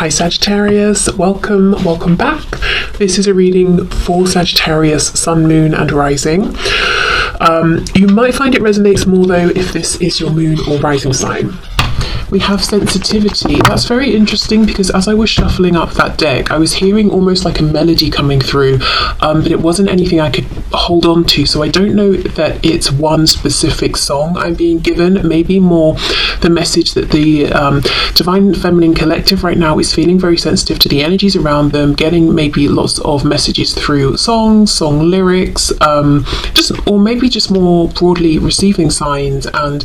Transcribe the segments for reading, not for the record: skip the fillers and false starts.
Hi Sagittarius, welcome back. This is a reading for Sagittarius, Sun, Moon and Rising. You might find it resonates more though if this is your moon or rising sign. We have sensitivity. That's very interesting because as I was shuffling up that deck, I was hearing almost like a melody coming through, but it wasn't anything I could hold on to. So I don't know that it's one specific song I'm being given, maybe more the message that the Divine Feminine Collective right now is feeling very sensitive to the energies around them, getting maybe lots of messages through songs, song lyrics, or maybe just more broadly receiving signs and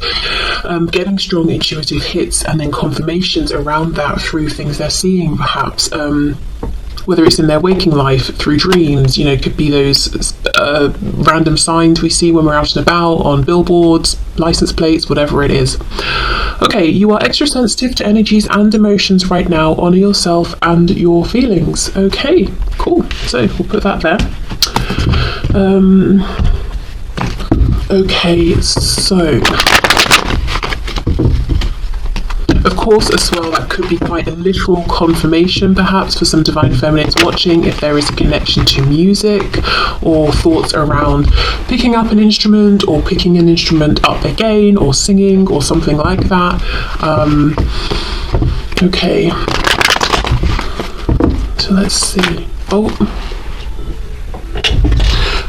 getting strong intuitive hits and then confirmations around that through things they're seeing, perhaps whether it's in their waking life, through dreams. It could be those random signs we see when we're out and about, on billboards, license plates, whatever it is. Okay, you are extra sensitive to energies and emotions right now. Honor yourself and your feelings. Okay, cool. So we'll put that there. Okay, so of course, as well, that could be quite a literal confirmation, perhaps, for some Divine Feminines watching, if there is a connection to music or thoughts around picking up an instrument or picking an instrument up again or singing or something like that. Okay. So let's see.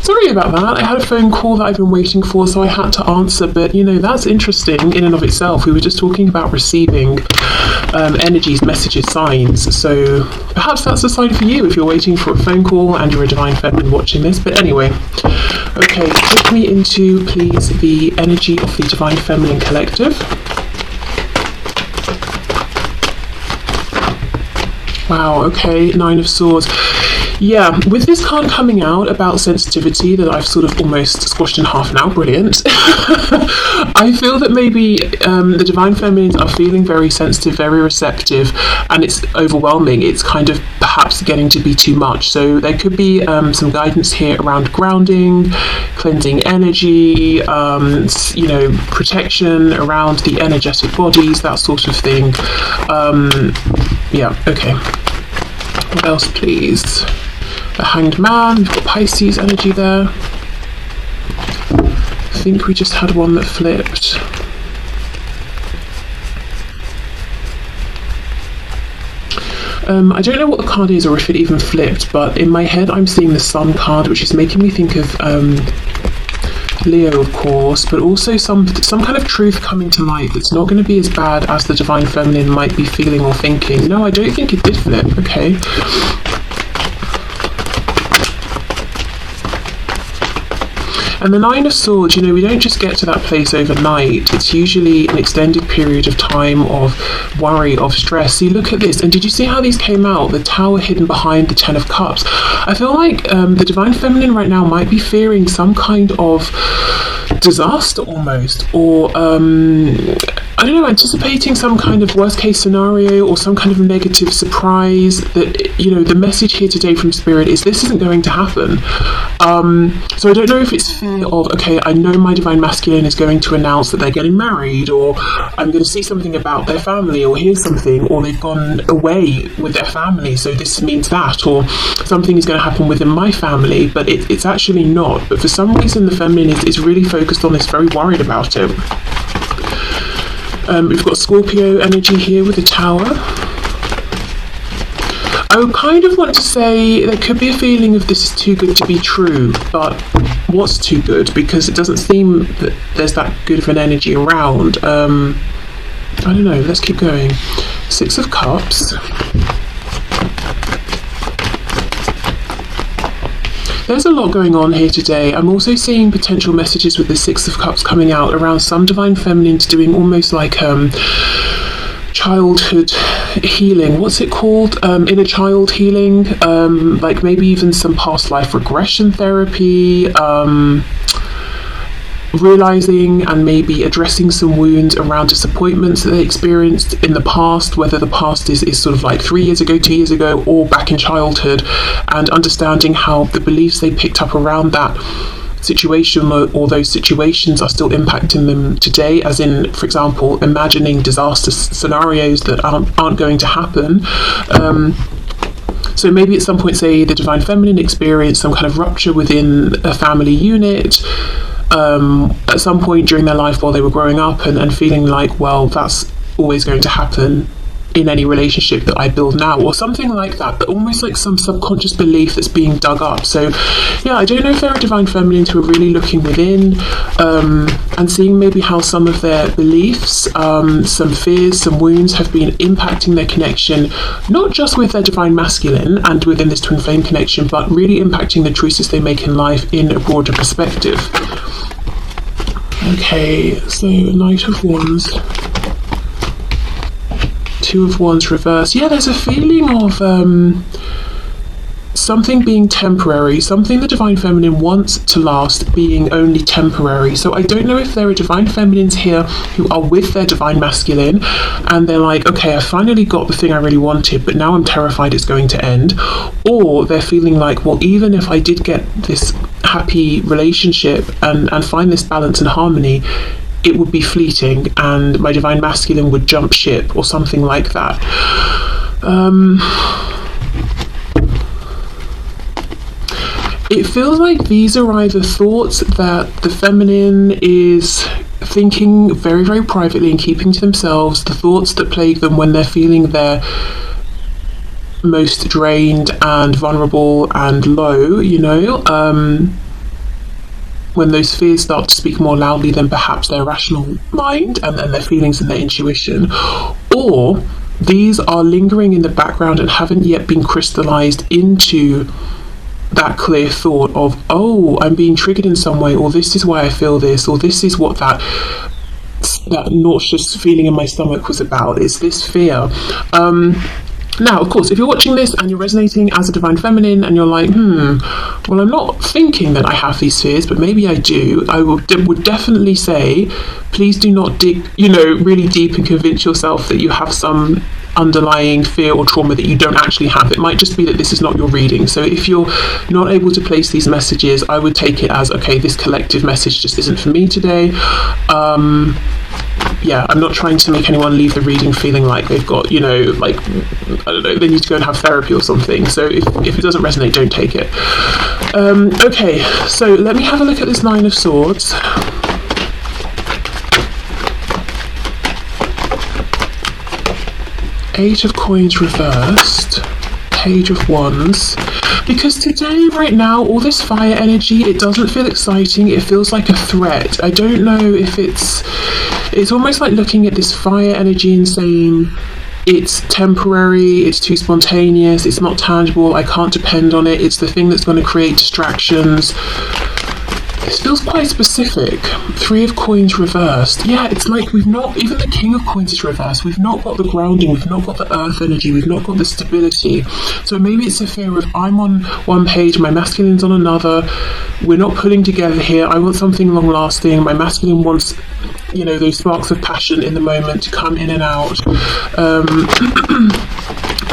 Sorry about that. I had a phone call that I've been waiting for, so I had to answer, but that's interesting in and of itself. We were just talking about receiving energies, messages, signs, so perhaps that's a sign for you if you're waiting for a phone call and you're a Divine Feminine watching this. But anyway, okay, take me into, please, the energy of the Divine Feminine Collective. Wow, okay, Nine of Swords. Yeah, with this card coming out about sensitivity that I've sort of almost squashed in half now, brilliant. I feel that maybe the Divine Feminines are feeling very sensitive, very receptive, and it's overwhelming. It's kind of perhaps getting to be too much. So there could be some guidance here around grounding, cleansing energy, protection around the energetic bodies, that sort of thing. Yeah, okay. What else, please? The Hanged Man, we've got Pisces energy there. I think we just had one that flipped. I don't know what the card is or if it even flipped, but in my head I'm seeing the Sun card, which is making me think of Leo, of course, but also some kind of truth coming to light that's not going to be as bad as the Divine Feminine might be feeling or thinking. No, I don't think it did flip. Okay. And the Nine of Swords, we don't just get to that place overnight. It's usually an extended period of time of worry, of stress. See, look at this. And did you see how these came out? The Tower hidden behind the Ten of Cups. I feel like the Divine Feminine right now might be fearing some kind of disaster almost, or I don't know, anticipating some kind of worst case scenario or some kind of negative surprise. That the message here today from Spirit is this isn't going to happen. So I don't know if it's fear of, okay, I know my Divine Masculine is going to announce that they're getting married, or I'm going to see something about their family, or hear something, or they've gone away with their family, so this means that, or something is going to happen within my family, but it's actually not. But for some reason the Feminine is really focused on this, very worried about it. We've got Scorpio energy here with the Tower. I would kind of want to say there could be a feeling of this is too good to be true, but what's too good? Because it doesn't seem that there's that good of an energy around. I don't know, let's keep going. Six of Cups. There's a lot going on here today. I'm also seeing potential messages with the Six of Cups coming out around some Divine Feminines doing almost like childhood healing. What's it called? Inner child healing. Like maybe even some past life regression therapy. Realizing and maybe addressing some wounds around disappointments that they experienced in the past, whether the past is sort of like 3 years ago, 2 years ago, or back in childhood, and understanding how the beliefs they picked up around that situation or those situations are still impacting them today, as in, for example, imagining disaster scenarios that aren't going to happen. So maybe at some point, say, the Divine Feminine experienced some kind of rupture within a family unit at some point during their life while they were growing up, and feeling like, well, that's always going to happen in any relationship that I build now, or something like that, but almost like some subconscious belief that's being dug up. So yeah, I don't know if they're a Divine Feminine who are really looking within and seeing maybe how some of their beliefs, some fears, some wounds have been impacting their connection, not just with their Divine Masculine and within this Twin Flame connection, but really impacting the choices they make in life in a broader perspective. Okay, so Knight of Wands, Two of Wands reverse. Yeah, there's a feeling of something being temporary, something the Divine Feminine wants to last being only temporary. So I don't know if there are Divine Feminines here who are with their Divine Masculine and they're like, okay, I finally got the thing I really wanted, but now I'm terrified it's going to end. Or they're feeling like, well, even if I did get this happy relationship and find this balance and harmony, it would be fleeting and my Divine Masculine would jump ship or something like that. It feels like these are either thoughts that the feminine is thinking very, very privately and keeping to themselves, the thoughts that plague them when they're feeling their most drained and vulnerable and low, you know, when those fears start to speak more loudly than perhaps their rational mind and their feelings and their intuition. Or these are lingering in the background and haven't yet been crystallized into that clear thought of, oh, I'm being triggered in some way, or this is why I feel this, or this is what that nauseous feeling in my stomach was about. It's this fear. Now, of course, if you're watching this and you're resonating as a Divine Feminine and you're like, well, I'm not thinking that I have these fears, but maybe I do, I would definitely say, please do not dig, really deep and convince yourself that you have some underlying fear or trauma that you don't actually have. It might just be that this is not your reading. So if you're not able to place these messages, I would take it as, okay, this collective message just isn't for me today. Yeah, I'm not trying to make anyone leave the reading feeling like they've got, like, I don't know, they need to go and have therapy or something. So if it doesn't resonate, don't take it. Okay, so let me have a look at this Nine of Swords. Eight of Coins reversed. Page of Wands. Because today, right now, all this fire energy, it doesn't feel exciting. It feels like a threat. I don't know if it's almost like looking at this fire energy and saying, it's temporary, it's too spontaneous, it's not tangible, I can't depend on it, it's the thing that's going to create distractions. This feels quite specific. Three of Coins reversed. Yeah, it's like we've not, even the King of Coins is reversed. We've not got the grounding, we've not got the earth energy, we've not got the stability. So maybe it's a fear of, I'm on one page, my masculine's on another, we're not pulling together here, I want something long lasting, my masculine wants, those sparks of passion in the moment to come in and out.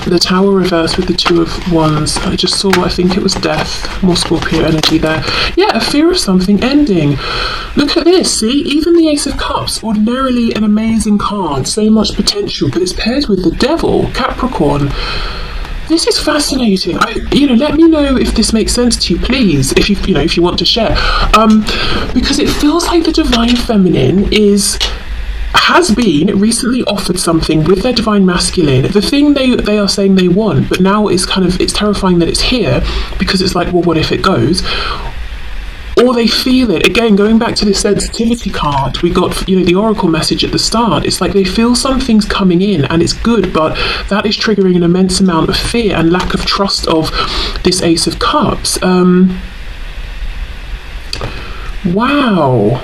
The Tower reversed with the Two of Wands. I just saw, I think it was death, more Scorpio energy there. Yeah, a fear of something ending. Look at this, see? Even the Ace of Cups, ordinarily an amazing card, so much potential, but it's paired with the Devil, Capricorn. This is fascinating. Let me know if this makes sense to you, please, if you want to share. Because it feels like the Divine Feminine has been recently offered something with their Divine Masculine, the thing they are saying they want, but now it's terrifying that it's here, because it's like, well, what if it goes? Or they feel it. Again, going back to this sensitivity card, we got, the oracle message at the start. It's like they feel something's coming in and it's good, but that is triggering an immense amount of fear and lack of trust of this Ace of Cups. Wow.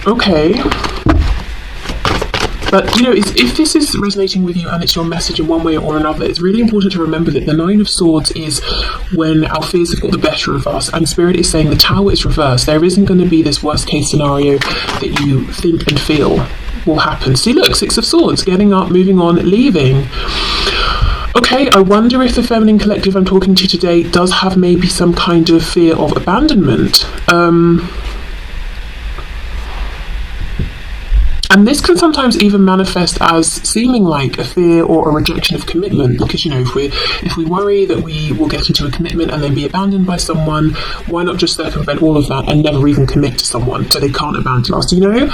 Okay. But, if this is resonating with you and it's your message in one way or another, it's really important to remember that the Nine of Swords is when our fears have got the better of us, and Spirit is saying the Tower is reversed. There isn't going to be this worst case scenario that you think and feel will happen. See, look, Six of Swords, getting up, moving on, leaving. Okay, I wonder if the feminine collective I'm talking to today does have maybe some kind of fear of abandonment. And this can sometimes even manifest as seeming like a fear or a rejection of commitment, because, you know, if we worry that we will get into a commitment and then be abandoned by someone, why not just circumvent all of that and never even commit to someone so they can't abandon us, you know?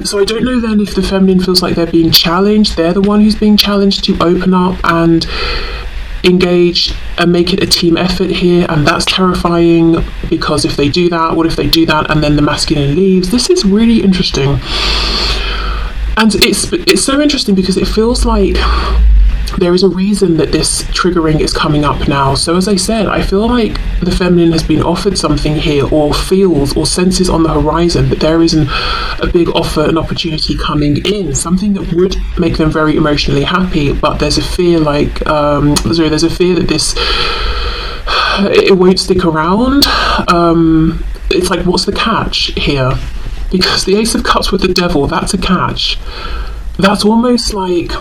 So I don't know then if the feminine feels like they're being challenged, they're the one who's being challenged to open up and engage and make it a team effort here, and that's terrifying, because if they do that, what if they do that and then the masculine leaves? This is really interesting, and it's so interesting because it feels like there is a reason that this triggering is coming up now. So as I said, I feel like the feminine has been offered something here, or feels or senses on the horizon that there is a big offer, an opportunity coming in, something that would make them very emotionally happy, but there's a fear like, there's a fear that it won't stick around. It's like, what's the catch here? Because the Ace of Cups with the Devil, that's a catch. That's almost like,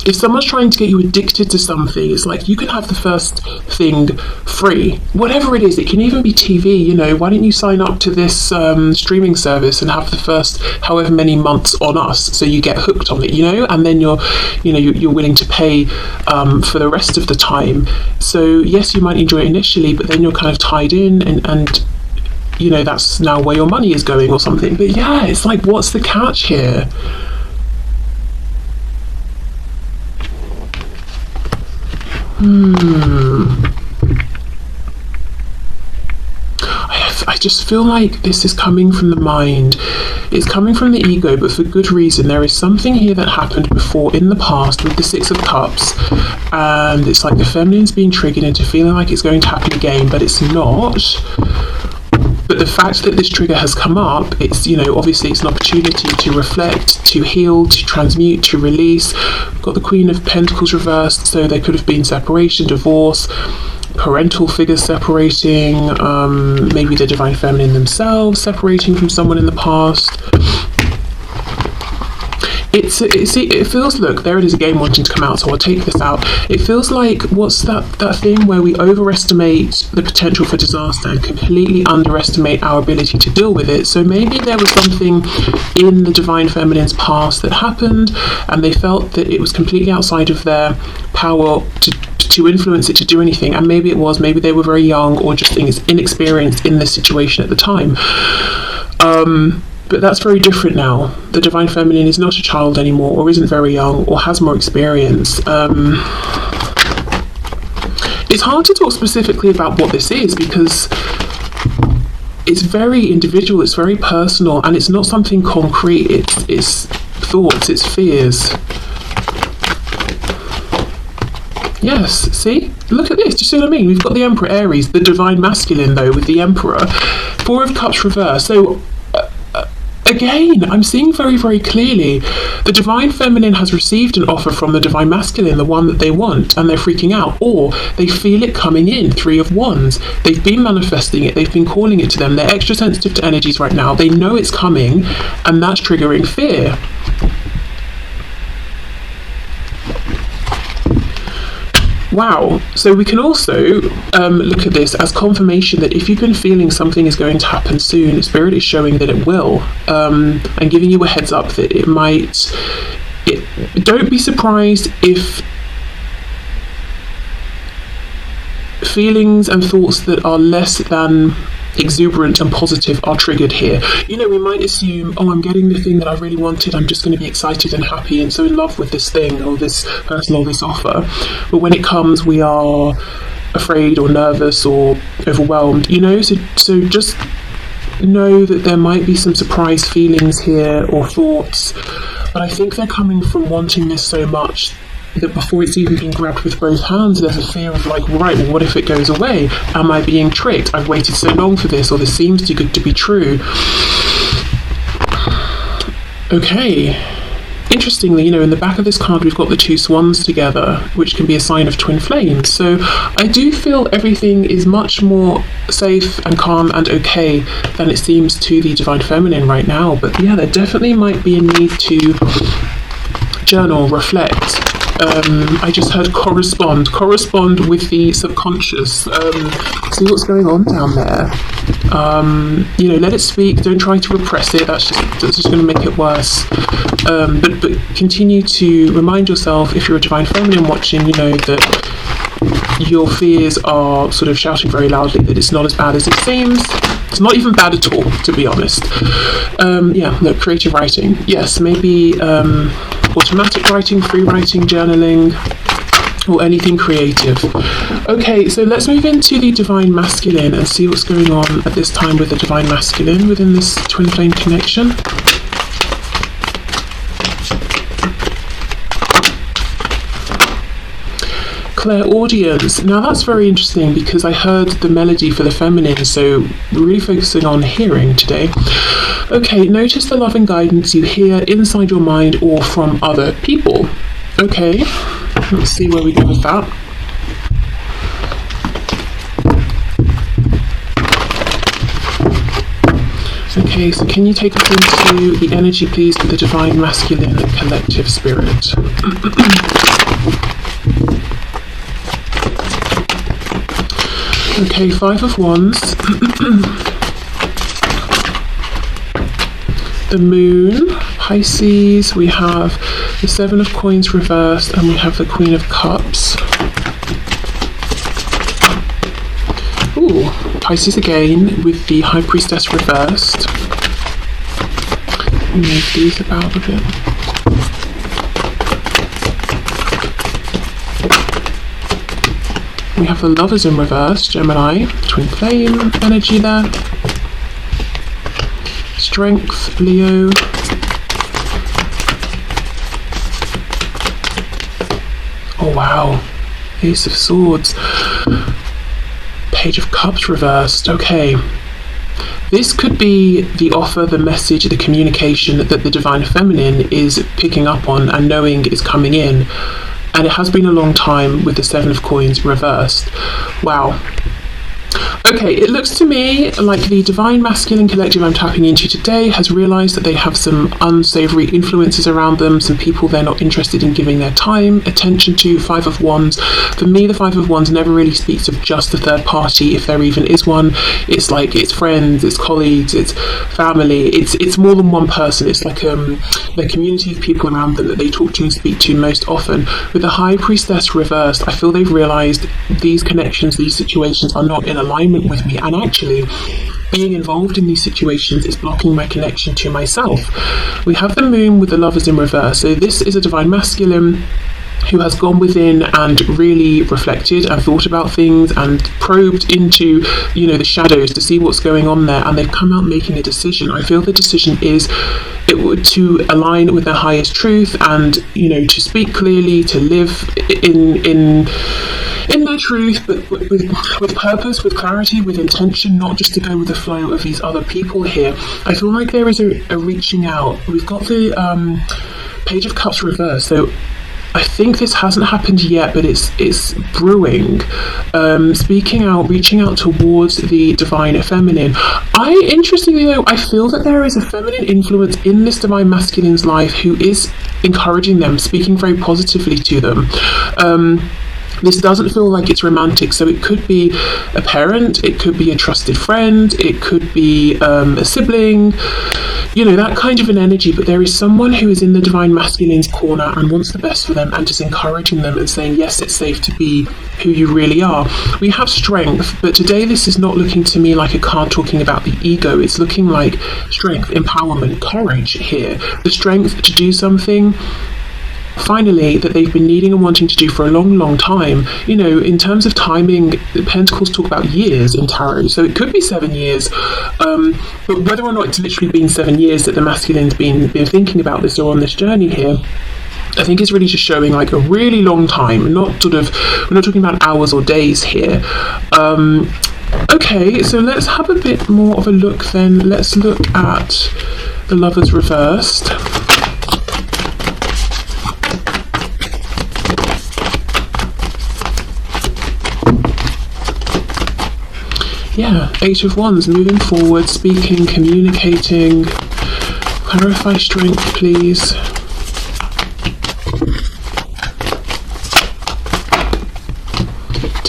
if someone's trying to get you addicted to something, it's like, you can have the first thing free, whatever it is. It can even be TV, you know, why don't you sign up to this streaming service and have the first however many months on us, so you get hooked on it, you know, and then you're willing to pay for the rest of the time. So yes, you might enjoy it initially, but then you're kind of tied in, and you know, that's now where your money is going or something. But yeah, it's like, what's the catch here? I just feel like this is coming from the mind, it's coming from the ego, but for good reason. There is something here that happened before in the past with the Six of Cups, and it's like the feminine's being triggered into feeling like it's going to happen again, but it's not. But the fact that this trigger has come up, it's, you know, obviously it's an opportunity to reflect, to heal, to transmute, to release. We've got the Queen of Pentacles reversed, so there could have been separation, divorce, parental figures separating, maybe the divine feminine themselves separating from someone in the past. It feels, look, there it is again wanting to come out, so I'll take this out. It feels like, what's that thing where we overestimate the potential for disaster and completely underestimate our ability to deal with it. So maybe there was something in the divine feminine's past that happened, and they felt that it was completely outside of their power to influence it, to do anything. And maybe maybe they were very young, or just inexperienced in this situation at the time. But that's very different now. The divine feminine is not a child anymore, or isn't very young, or has more experience. It's hard to talk specifically about what this is, because it's very individual, it's very personal, and it's not something concrete. It's thoughts, it's fears. Yes, see? Look at this, do you see what I mean? We've got the Emperor Aries, the divine masculine though, with the Emperor. Four of Cups reversed. So again, I'm seeing very, very clearly the divine feminine has received an offer from the divine masculine, the one that they want, and they're freaking out, or they feel it coming in. Three of Wands. They've been manifesting it, they've been calling it to them. They're extra sensitive to energies right now. They know it's coming, and that's triggering fear. Wow. So we can also look at this as confirmation that if you've been feeling something is going to happen soon, Spirit is showing that it will, and giving you a heads up that it might. Don't be surprised if feelings and thoughts that are less than exuberant and positive are triggered here. You know, we might assume, oh, I'm getting the thing that I really wanted, I'm just going to be excited and happy and so in love with this thing or this person or this offer. But when it comes, we are afraid or nervous or overwhelmed, you know. So just know that there might be some surprise feelings here or thoughts, but I think they're coming from wanting this so much that before it's even been grabbed with both hands, there's a fear of like, right, well, what if it goes away? Am I being tricked? I've waited so long for this, or this seems too good to be true. Okay. Interestingly, you know, in the back of this card, we've got the two swans together, which can be a sign of twin flames. So I do feel everything is much more safe and calm and okay than it seems to the divine feminine right now. But yeah, there definitely might be a need to journal, reflect, I just heard correspond with the subconscious. See what's going on down there. You know, let it speak. Don't try to repress it. That's just going to make it worse. But continue to remind yourself, if you're a divine feminine watching, you know that your fears are sort of shouting very loudly that it's not as bad as it seems. It's not even bad at all, to be honest. Yeah, no, creative writing. Yes, maybe automatic writing, free writing, journaling, or anything creative. Okay, so let's move into the divine masculine and see what's going on at this time with the divine masculine within this twin flame connection. Clairaudience. Now that's very interesting because I heard the melody for the feminine, so we're really focusing on hearing today. Okay, notice the love and guidance you hear inside your mind or from other people. Okay, let's see where we go with that. Okay, so can you take us into the energy, please, for the divine masculine collective spirit? Okay, 5 of Wands, the Moon, Pisces, we have the 7 of Coins reversed, and we have the Queen of Cups. Ooh, Pisces again with the High Priestess reversed. Move these about a bit. We have the Lovers in reverse, Gemini, twin flame energy there. Strength, Leo. Oh wow, Ace of Swords. Page of Cups reversed, okay. This could be the offer, the message, the communication that the divine feminine is picking up on and knowing is coming in. And it has been a long time with the 7 of Coins reversed. Wow. Okay, it looks to me like the divine masculine collective I'm tapping into today has realised that they have some unsavoury influences around them, some people they're not interested in giving their time, attention to. 5 of Wands. For me, the 5 of Wands never really speaks of just the third party, if there even is one. It's like it's friends, it's colleagues, it's family, it's more than one person. It's like the community of people around them that they talk to and speak to most often. With the High Priestess reversed, I feel they've realised these connections, these situations are not in alignment with me, and actually being involved in these situations is blocking my connection to myself. We have the Moon with the Lovers in reverse, so this is a divine masculine who has gone within and really reflected and thought about things and probed into, you know, the shadows to see what's going on there, and they've come out making a decision. I feel the decision is to align with their highest truth and, you know, to speak clearly, to live in their truth, but with purpose, with clarity, with intention, not just to go with the flow of these other people here. I feel like there is a reaching out. We've got the Page of Cups reversed, so I think this hasn't happened yet, but it's brewing. Speaking out, reaching out towards the divine feminine. Interestingly though, I feel that there is a feminine influence in this divine masculine's life who is encouraging them, speaking very positively to them. This doesn't feel like it's romantic, so it could be a parent, it could be a trusted friend, it could be a sibling, you know, that kind of an energy, but there is someone who is in the divine masculine's corner and wants the best for them and just encouraging them and saying, yes, it's safe to be who you really are. We have strength, but today this is not looking to me like a card talking about the ego. It's looking like strength, empowerment, courage here. The strength to do something finally that they've been needing and wanting to do for a long time. You know, in terms of timing, the Pentacles talk about years in tarot, so it could be 7 years, but whether or not it's literally been 7 years that the masculine's been thinking about this or on this journey here, I think is really just showing like a really long time, not sort of, we're not talking about hours or days here. Okay, so let's have a bit more of a look then. Let's look at the Lovers reversed. Yeah, 8 of Wands, moving forward, speaking, communicating. Clarify strength, please.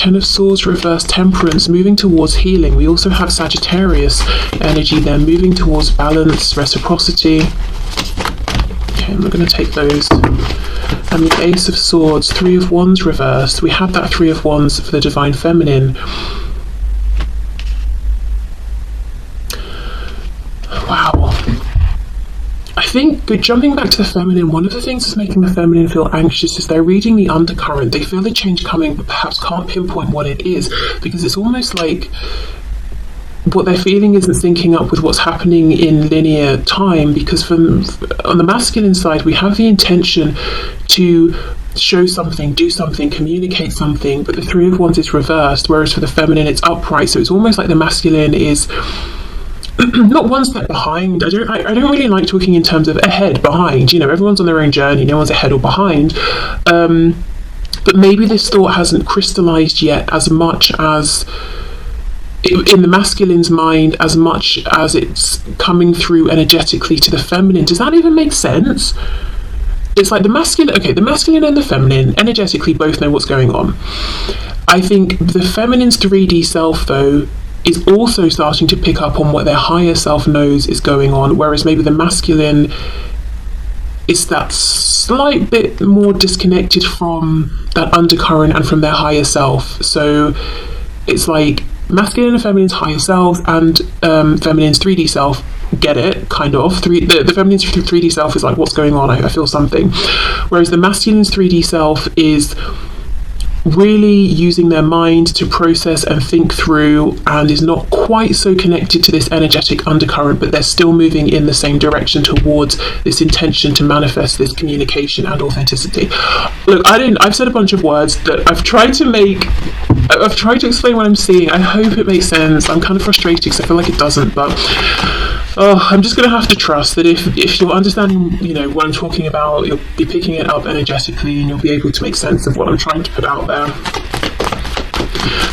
Ten of Swords reverse, Temperance, moving towards healing. We also have Sagittarius energy there, moving towards balance, reciprocity. Okay, I'm not going to take those. And the Ace of Swords, Three of Wands reversed. We have that Three of Wands for the Divine Feminine. Wow. I think, jumping back to the feminine, one of the things that's making the feminine feel anxious is they're reading the undercurrent. They feel the change coming, but perhaps can't pinpoint what it is, because it's almost like what they're feeling isn't syncing up with what's happening in linear time, because on the masculine side, we have the intention to show something, do something, communicate something, but the Three of Wands is reversed, whereas for the feminine, it's upright. So it's almost like the masculine is not one step behind. I don't really like talking in terms of ahead, behind. You know, everyone's on their own journey. No one's ahead or behind. But maybe this thought hasn't crystallized yet as much as in the masculine's mind, as much as it's coming through energetically to the feminine. Does that even make sense? It's like the masculine and the feminine energetically both know what's going on. I think the feminine's 3D self, though, is also starting to pick up on what their higher self knows is going on, whereas maybe the masculine is that slight bit more disconnected from that undercurrent and from their higher self. So it's like masculine and feminine's higher selves and feminine's 3D self get it, kind of. The feminine's 3D self is like, what's going on? I feel something. Whereas the masculine's 3D self is really using their mind to process and think through, and is not quite so connected to this energetic undercurrent, but they're still moving in the same direction towards this intention to manifest this communication and authenticity. Look, I've said a bunch of words that I've tried to explain what I'm seeing. I hope it makes sense. I'm kind of frustrated because I feel like it doesn't, but I'm just going to have to trust that if you're understanding, you know, what I'm talking about, you'll be picking it up energetically and you'll be able to make sense of what I'm trying to put out there.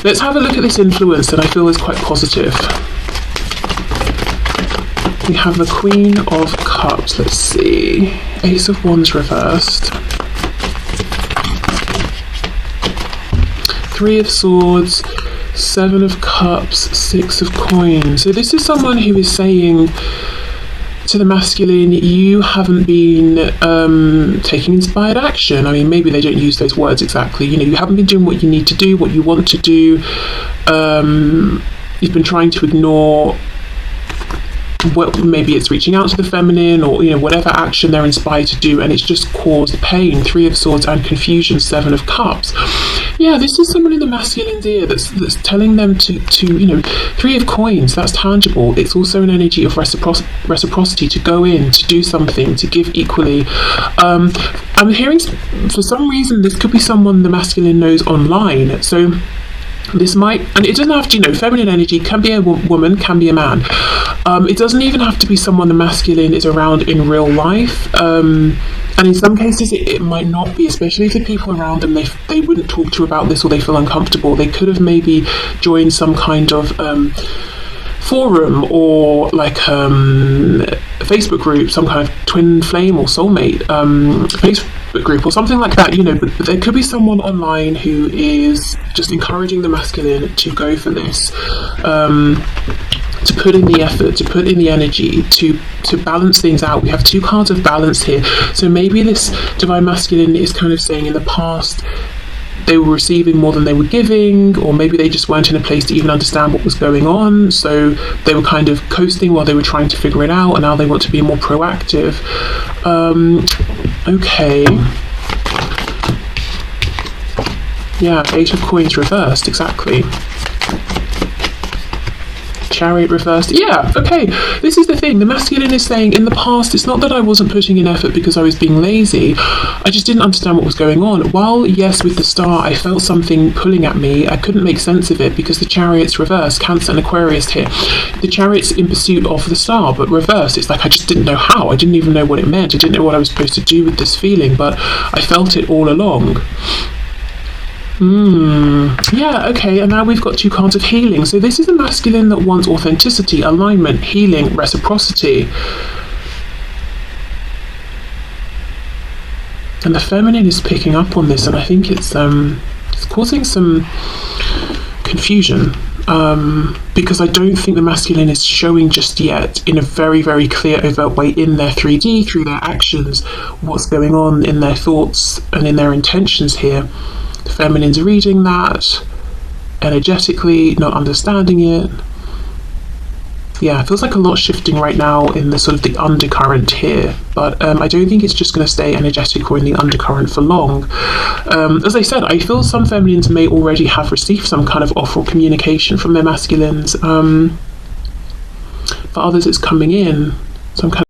Let's have a look at this influence that I feel is quite positive. We have the Queen of Cups. Let's see. Ace of Wands reversed. Three of Swords. Seven of Cups, Six of Coins. So this is someone who is saying to the masculine, you haven't been taking inspired action. I mean, maybe they don't use those words exactly. You know, you haven't been doing what you need to do, what you want to do. You've been trying to ignore what, maybe it's reaching out to the feminine, or, you know, whatever action they're inspired to do, and it's just caused pain. Three of Swords and confusion. Seven of Cups. Yeah, this is someone in the masculine's ear that's telling them to you know, Three of Coins, that's tangible. It's also an energy of reciprocity, to go in, to do something, to give equally. I'm hearing, for some reason, this could be someone the masculine knows online. So this might, and it doesn't have to, you know, feminine energy can be a woman, can be a man. It doesn't even have to be someone the masculine is around in real life. And in some cases it might not be, especially if the people around them they wouldn't talk to about this, or they feel uncomfortable. They could have maybe joined some kind of forum, or like a Facebook group, some kind of twin flame or soulmate Facebook group or something like that, you know. But there could be someone online who is just encouraging the masculine to go for this, to put in the effort, to put in the energy, to balance things out. We have two cards of balance here. So maybe this divine masculine is kind of saying in the past they were receiving more than they were giving, or maybe they just weren't in a place to even understand what was going on, so they were kind of coasting while they were trying to figure it out, and now they want to be more proactive. Okay. Yeah, Eight of Coins reversed, exactly. Chariot reversed. Yeah, okay. This is the thing. The masculine is saying, in the past, it's not that I wasn't putting in effort because I was being lazy. I just didn't understand what was going on. While, yes, with the star, I felt something pulling at me, I couldn't make sense of it because the chariot's reversed. Cancer and Aquarius here. The chariot's in pursuit of the star, but reversed. It's like I just didn't know how. I didn't even know what it meant. I didn't know what I was supposed to do with this feeling, but I felt it all along. Yeah, okay, and now we've got two cards of healing. So this is a masculine that wants authenticity, alignment, healing, reciprocity. And the feminine is picking up on this, and I think it's causing some confusion, because I don't think the masculine is showing just yet in a very, very clear, overt way in their 3D, through their actions, what's going on in their thoughts and in their intentions here. The feminine's reading that energetically, not understanding it. Yeah, it feels like a lot shifting right now in the sort of the undercurrent here, but I don't think it's just going to stay energetic or in the undercurrent for long. As I said, I feel some feminines may already have received some kind of offer or communication from their masculines. For others, it's coming in, some kind